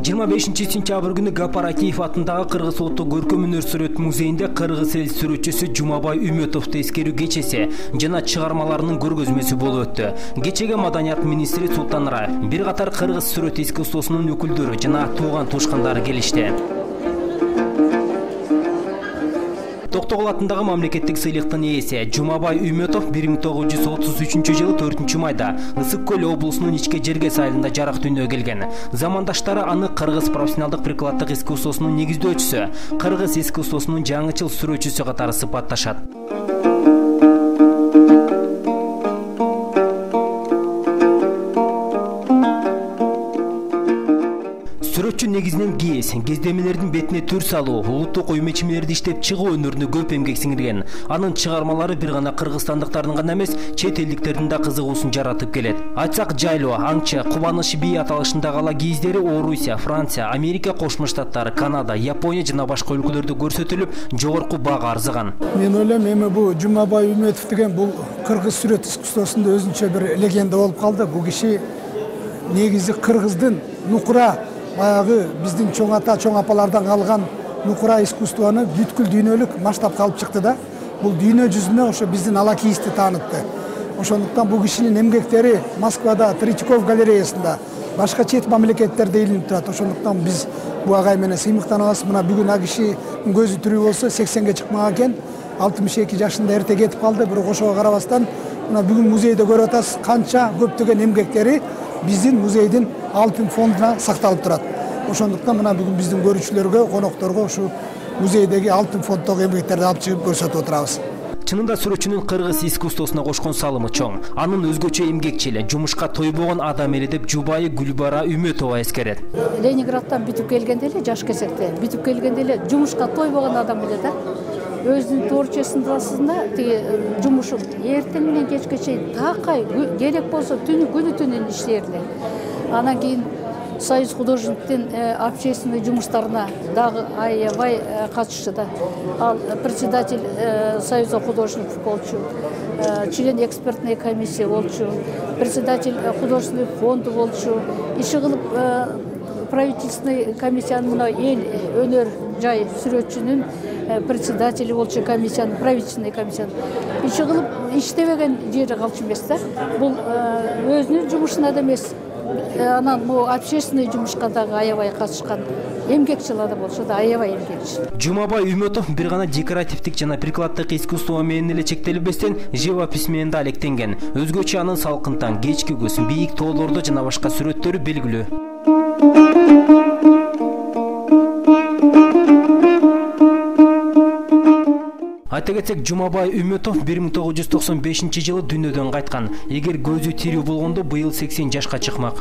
25 күнү Гапар Акиев атындагы Кыргыз улуттук көркөм өнөр сүрөт музейинде кыргыз эл сүрөтчүсү Жумабай Үмөтовду эскерүү кечеси жана чыгармаларынын көргөзмөсү болуп өттү. Кечеге маданият министри Султан Раев, бир катар кыргыз сүрөт искусствосунун өкүлдөрү жана тууган тушкандары келишти. Токтогул атындагы мамлекеттик сыйлыктын ээси Жумабай Үмөтов 1933 жылы 4 майда Ысык Көл облусунун Ичке Жергес айылында жарак дүйнөгө келген. Замандаштары аны кыргыз профессионалдык прикладдык искусствосунун негиздөөчүсү, кыргыз искусствосунун жаңычыл сүрөтчүсү катары сыпатташат. Сүрөтчү негизинен кездемелердин бетине түр салуу, улуттук ой мечимелерди иштеп чыгуу өнөрүнө көп эмгек сиңирген. Анын чыгармалары бир гана кыргызстандыктардын гана эмес, чет элдиктердин да кызыгуусун жаратып келет. Айтсак жайлоо, аңчы, кубаныч бий аталышындагы ала кийиздери Орусия, Франция, Америка Кошмо Штаттары, Канада, Япония жана башка өлкөлөрдө көрсөтүлүп, жогорку баага арзыган. Мен ойлойм, эми бул Жумабай Үмөтов деген бул кыргыз сүрөт искусствосунда өзүнчө бир легенда болуп калды. Бул киши негизи кыргыздын нукура баягы биздин чоң ата, чоң апалардан калган нукура искусствону бүткүл дүйнөлүк масштабка алып чыкты да. Бул дүйнө жүзүнө ошо биздин ала кийизди таанытты. Ошондуктан бул кишинин эмгектери Москвада, Третьяков галереясында, башка чет мамлекеттерде илинип турат. Ошондуктан биз бул агай менен сыймыктанабыз. Мына бүгүн а кишинин көзү тирүү болсо 80ге чыкмаган экен, 62 жашында эрте кетип калды. Бирок ошого карабастан мына бүгүн музейде көрүп атасыз, канча көптөгөн эмгектери биздин музейдин алтын фондуна сакталып турат. Ошондуктан мына бүгүн биздин көрүүчүлөргө, конокторго ушу музейдеги алтын фонддогу эмгектерди алып чыгып көрсөтүп отурабыз. Чынында сүрөтчүнүн кыргыз искусствосуна кошкон салымы чоң. Анын өзгөчө эмгекчил, жумушка тойбогон адам эли деп жубайы Гүлбара Үмөтова эскерет. Ленинградтан бүтүп келгенде эле, жаш кезекте бүтүп келгенде эле жумушка тойбогон адам эле да. Өзүнүн творчествосунда тиги жумушу эртең менен кечке чейин такай керек болсо күнү түнүн иштейрди. Анан кийин Союз художниктин общественный жумуштарына дагы аябай катышты да. Ал председатель Союза художников болчу, член экспертной комиссии болчу, председатель художественный фонду болчу, иши кылып правительственный комиссиянын эл өнөр жай сүрөтчүнүн председатели болчу комиссиянын, правительственный комиссиянын. Иши кылып иштебеген жери калчу эмес да. Бул өзүнүн жумушуна да эмес, анан бул общественный жумушка дагы аябай катышкан. Эмгекчил адам болчу да, аябай эмгекчил. Жумабай Үмөтов бир гана декоративдик жана прикладдык искусство менен эле чектелбестен живопись менен да алектенген. Өзгөчө анын салкынтан, кечки көз, бийик тоолордо жана башка сүрөттөрү белгилүү. Айта кетсек, Жумабай Үмөтов 1995 жылы дүйнөдөн кайткан. Эгер көзү тирүү болгондо быйыл 80 жашка чыкмак.